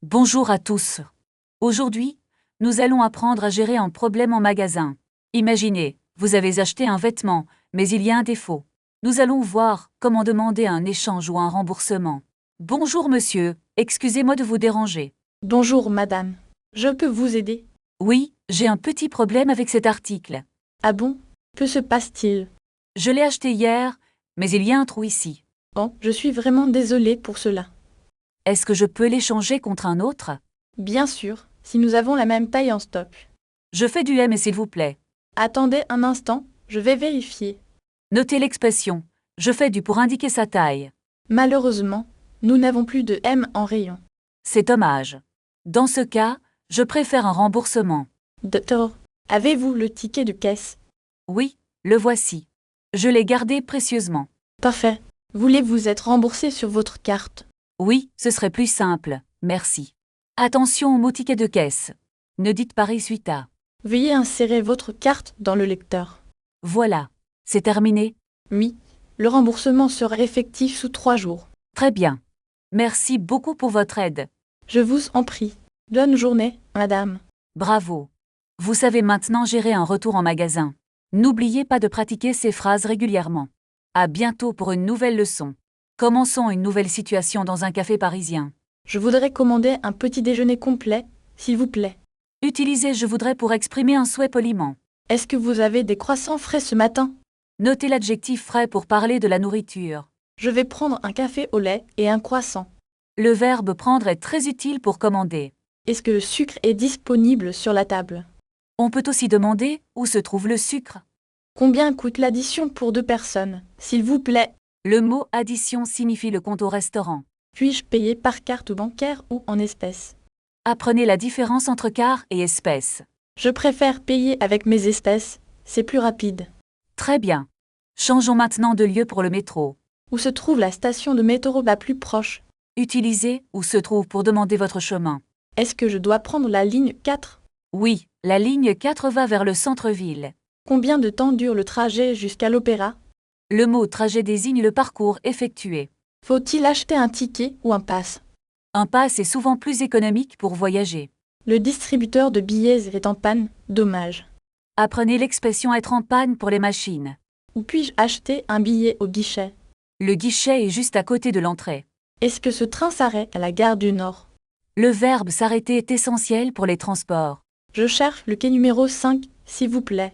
Bonjour à tous. Aujourd'hui, nous allons apprendre à gérer un problème en magasin. Imaginez, vous avez acheté un vêtement, mais il y a un défaut. Nous allons voir comment demander un échange ou un remboursement. Bonjour monsieur, excusez-moi de vous déranger. Bonjour madame. Je peux vous aider? Oui, j'ai un petit problème avec cet article. Ah bon? Que se passe-t-il? Je l'ai acheté hier, mais il y a un trou ici. Oh, je suis vraiment désolée pour cela. Est-ce que je peux l'échanger contre un autre? Bien sûr, si nous avons la même taille en stock. Je fais du M s'il vous plaît. Attendez un instant, je vais vérifier. Notez l'expression. Je fais du pour indiquer sa taille. Malheureusement, nous n'avons plus de M en rayon. C'est dommage. Dans ce cas, je préfère un remboursement. Docteur, avez-vous le ticket de caisse? Oui, le voici. Je l'ai gardé précieusement. Parfait. Voulez-vous être remboursé sur votre carte? Oui, ce serait plus simple, merci. Attention au mot ticket de caisse. Ne dites pas Resuita. Veuillez insérer votre carte dans le lecteur. Voilà, c'est terminé. Oui, le remboursement sera effectif sous 3 jours. Très bien. Merci beaucoup pour votre aide. Je vous en prie. Bonne journée, madame. Bravo. Vous savez maintenant gérer un retour en magasin. N'oubliez pas de pratiquer ces phrases régulièrement. À bientôt pour une nouvelle leçon. Commençons une nouvelle situation dans un café parisien. Je voudrais commander un petit déjeuner complet, s'il vous plaît. Utilisez je voudrais pour exprimer un souhait poliment. Est-ce que vous avez des croissants frais ce matin? Notez l'adjectif frais pour parler de la nourriture. Je vais prendre un café au lait et un croissant. Le verbe prendre est très utile pour commander. Est-ce que le sucre est disponible sur la table? On peut aussi demander où se trouve le sucre. Combien coûte l'addition pour 2 personnes, s'il vous plaît? Le mot addition signifie le compte au restaurant. Puis-je payer par carte bancaire ou en espèces? Apprenez la différence entre car et espèce. Je préfère payer avec mes espèces, c'est plus rapide. Très bien. Changeons maintenant de lieu pour le métro. Où se trouve la station de métro la plus proche? Utilisez où se trouve pour demander votre chemin. Est-ce que je dois prendre la ligne 4? Oui, la ligne 4 va vers le centre-ville. Combien de temps dure le trajet jusqu'à l'opéra? Le mot trajet désigne le parcours effectué. Faut-il acheter un ticket ou un pass? Un pass est souvent plus économique pour voyager. Le distributeur de billets est en panne, dommage. Apprenez l'expression être en panne pour les machines. Où puis-je acheter un billet au guichet? Le guichet est juste à côté de l'entrée. Est-ce que ce train s'arrête à la gare du Nord? Le verbe s'arrêter est essentiel pour les transports. Je cherche le quai numéro 5, s'il vous plaît.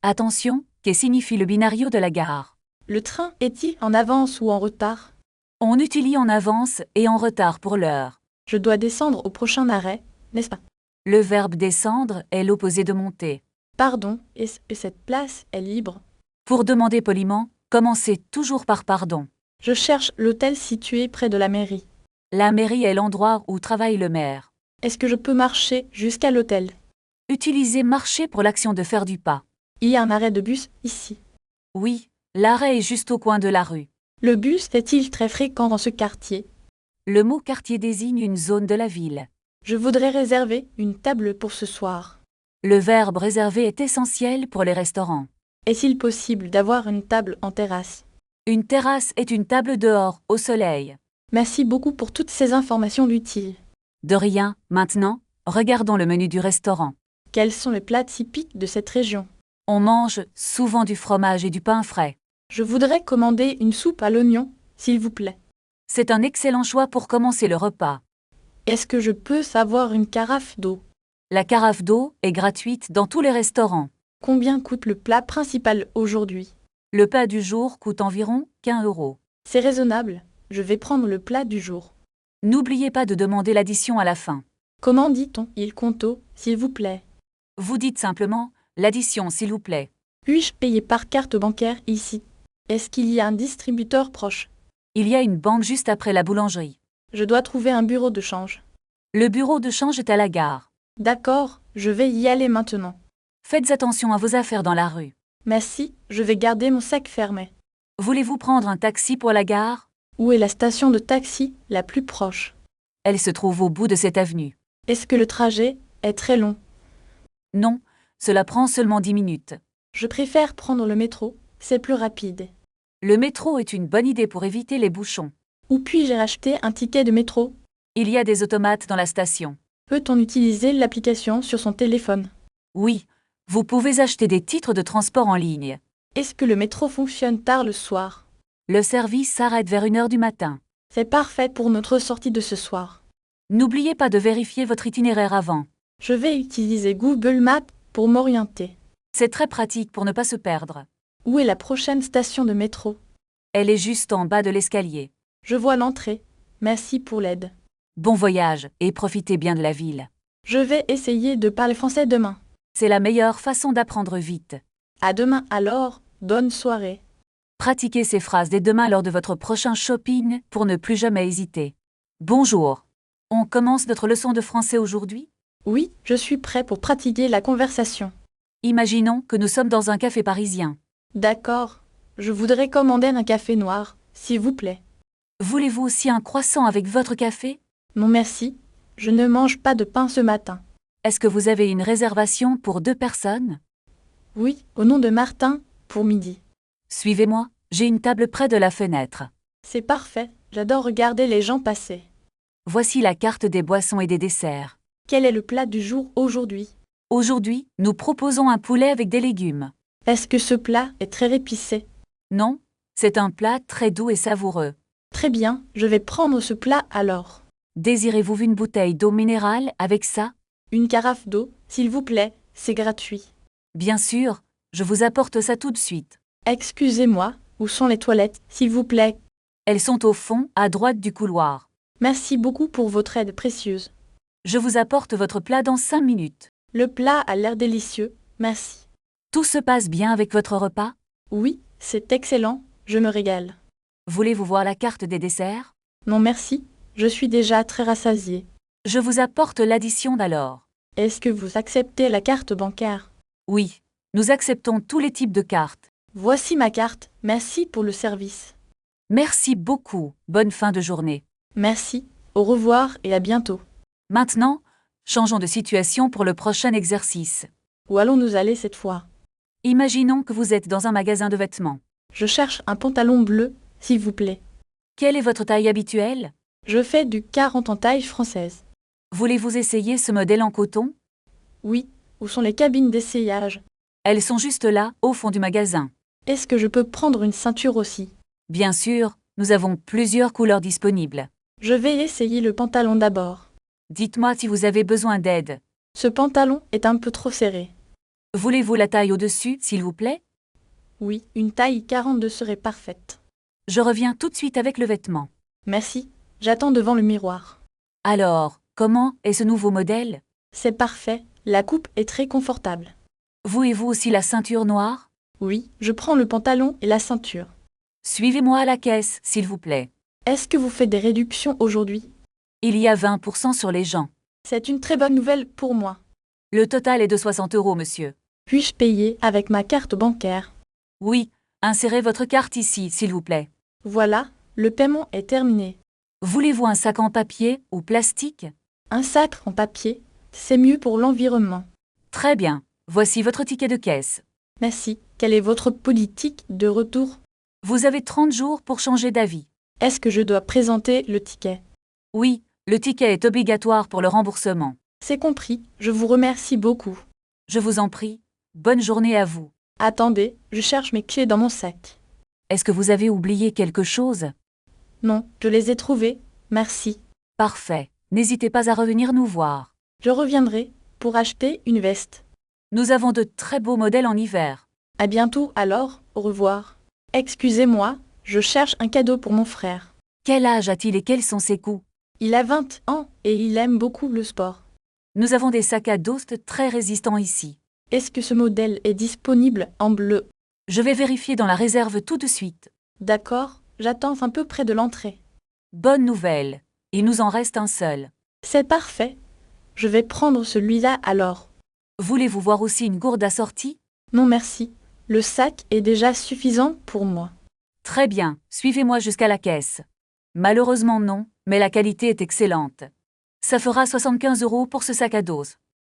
Attention, quai signifie le binario de la gare. Le train est-il en avance ou en retard? On utilise en avance et en retard pour l'heure. Je dois descendre au prochain arrêt, n'est-ce pas? Le verbe descendre est l'opposé de monter. Pardon, est-ce que cette place est libre? Pour demander poliment, commencez toujours par pardon. Je cherche l'hôtel situé près de la mairie. La mairie est l'endroit où travaille le maire. Est-ce que je peux marcher jusqu'à l'hôtel? Utilisez marcher pour l'action de faire du pas. Il y a un arrêt de bus ici. Oui, l'arrêt est juste au coin de la rue. Le bus est-il très fréquent dans ce quartier? Le mot quartier désigne une zone de la ville. Je voudrais réserver une table pour ce soir. Le verbe réserver est essentiel pour les restaurants. Est-il possible d'avoir une table en terrasse? Une terrasse est une table dehors, au soleil. Merci beaucoup pour toutes ces informations utiles. De rien, maintenant, regardons le menu du restaurant. Quels sont les plats typiques de cette région? On mange souvent du fromage et du pain frais. Je voudrais commander une soupe à l'oignon, s'il vous plaît. C'est un excellent choix pour commencer le repas. Est-ce que je peux savoir une carafe d'eau? La carafe d'eau est gratuite dans tous les restaurants. Combien coûte le plat principal aujourd'hui? Le plat du jour coûte environ 15 €. C'est raisonnable. Je vais prendre le plat du jour. N'oubliez pas de demander l'addition à la fin. Comment dit-on il conto, s'il vous plaît? Vous dites simplement l'addition s'il vous plaît. Puis-je payer par carte bancaire ici? Est-ce qu'il y a un distributeur proche? Il y a une banque juste après la boulangerie. Je dois trouver un bureau de change. Le bureau de change est à la gare. D'accord, je vais y aller maintenant. Faites attention à vos affaires dans la rue. Merci, je vais garder mon sac fermé. Voulez-vous prendre un taxi pour la gare? Où est la station de taxi la plus proche? Elle se trouve au bout de cette avenue. Est-ce que le trajet est très long? Non, cela prend seulement 10 minutes. Je préfère prendre le métro, c'est plus rapide. Le métro est une bonne idée pour éviter les bouchons. Où puis-je acheter un ticket de métro? Il y a des automates dans la station. Peut-on utiliser l'application sur son téléphone? Oui, vous pouvez acheter des titres de transport en ligne. Est-ce que le métro fonctionne tard le soir? Le service s'arrête vers 1h du matin. C'est parfait pour notre sortie de ce soir. N'oubliez pas de vérifier votre itinéraire avant. Je vais utiliser Google Maps pour m'orienter. C'est très pratique pour ne pas se perdre. Où est la prochaine station de métro? Elle est juste en bas de l'escalier. Je vois l'entrée. Merci pour l'aide. Bon voyage et profitez bien de la ville. Je vais essayer de parler français demain. C'est la meilleure façon d'apprendre vite. À demain alors, bonne soirée. Pratiquez ces phrases dès demain lors de votre prochain shopping pour ne plus jamais hésiter. Bonjour. On commence notre leçon de français aujourd'hui? Oui, je suis prêt pour pratiquer la conversation. Imaginons que nous sommes dans un café parisien. D'accord. Je voudrais commander un café noir, s'il vous plaît. Voulez-vous aussi un croissant avec votre café? Non merci. Je ne mange pas de pain ce matin. Est-ce que vous avez une réservation pour 2 personnes? Oui, au nom de Martin, pour midi. Suivez-moi, j'ai une table près de la fenêtre. C'est parfait. J'adore regarder les gens passer. Voici la carte des boissons et des desserts. Quel est le plat du jour aujourd'hui? Aujourd'hui, nous proposons un poulet avec des légumes. Est-ce que ce plat est très épicé? Non, c'est un plat très doux et savoureux. Très bien, je vais prendre ce plat alors. Désirez-vous une bouteille d'eau minérale avec ça? Une carafe d'eau, s'il vous plaît, c'est gratuit. Bien sûr, je vous apporte ça tout de suite. Excusez-moi, où sont les toilettes, s'il vous plaît? Elles sont au fond, à droite du couloir. Merci beaucoup pour votre aide précieuse. Je vous apporte votre plat dans 5 minutes. Le plat a l'air délicieux, merci. Tout se passe bien avec votre repas? Oui, c'est excellent, je me régale. Voulez-vous voir la carte des desserts? Non merci, je suis déjà très rassasiée. Je vous apporte l'addition d'alors. Est-ce que vous acceptez la carte bancaire? Oui, nous acceptons tous les types de cartes. Voici ma carte, merci pour le service. Merci beaucoup, bonne fin de journée. Merci, au revoir et à bientôt. Maintenant, changeons de situation pour le prochain exercice. Où allons-nous aller cette fois? Imaginons que vous êtes dans un magasin de vêtements. Je cherche un pantalon bleu, s'il vous plaît. Quelle est votre taille habituelle? Je fais du 40 en taille française. Voulez-vous essayer ce modèle en coton? Oui, où sont les cabines d'essayage? Elles sont juste là, au fond du magasin. Est-ce que je peux prendre une ceinture aussi? Bien sûr, nous avons plusieurs couleurs disponibles. Je vais essayer le pantalon d'abord. Dites-moi si vous avez besoin d'aide. Ce pantalon est un peu trop serré. Voulez-vous la taille au-dessus, s'il vous plaît? Oui, une taille 42 serait parfaite. Je reviens tout de suite avec le vêtement. Merci, j'attends devant le miroir. Alors, comment est ce nouveau modèle? C'est parfait, la coupe est très confortable. Voulez-vous aussi la ceinture noire? Oui, je prends le pantalon et la ceinture. Suivez-moi à la caisse, s'il vous plaît. Est-ce que vous faites des réductions aujourd'hui? Il y a 20% sur les gens. C'est une très bonne nouvelle pour moi. Le total est de 60 €, monsieur. Puis-je payer avec ma carte bancaire? Oui, insérez votre carte ici, s'il vous plaît. Voilà, le paiement est terminé. Voulez-vous un sac en papier ou plastique? Un sac en papier, c'est mieux pour l'environnement. Très bien, voici votre ticket de caisse. Merci. Quelle est votre politique de retour? Vous avez 30 jours pour changer d'avis. Est-ce que je dois présenter le ticket? Oui, le ticket est obligatoire pour le remboursement. C'est compris, je vous remercie beaucoup. Je vous en prie, bonne journée à vous. Attendez, je cherche mes clés dans mon sac. Est-ce que vous avez oublié quelque chose? Non, je les ai trouvées, merci. Parfait, n'hésitez pas à revenir nous voir. Je reviendrai pour acheter une veste. Nous avons de très beaux modèles en hiver. À bientôt alors, au revoir. Excusez-moi, je cherche un cadeau pour mon frère. Quel âge a-t-il et quels sont ses goûts? Il a 20 ans et il aime beaucoup le sport. Nous avons des sacs à dos très résistants ici. Est-ce que ce modèle est disponible en bleu? Je vais vérifier dans la réserve tout de suite. D'accord, j'attends un peu près de l'entrée. Bonne nouvelle, il nous en reste un seul. C'est parfait. Je vais prendre celui-là alors. Voulez-vous voir aussi une gourde assortie? Non merci. Le sac est déjà suffisant pour moi. Très bien, suivez-moi jusqu'à la caisse. Malheureusement non, mais la qualité est excellente. Ça fera 75 € pour ce sac à dos.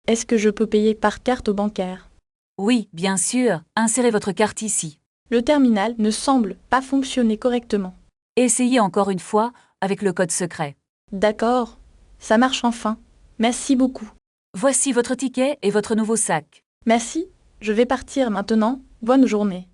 Est-ce que je peux payer par carte bancaire? Oui, bien sûr, insérez votre carte ici. Le terminal ne semble pas fonctionner correctement. Essayez encore une fois avec le code secret. D'accord, Ça marche enfin. Merci beaucoup. Voici votre ticket et votre nouveau sac. Merci, je vais partir maintenant. Bonne journée.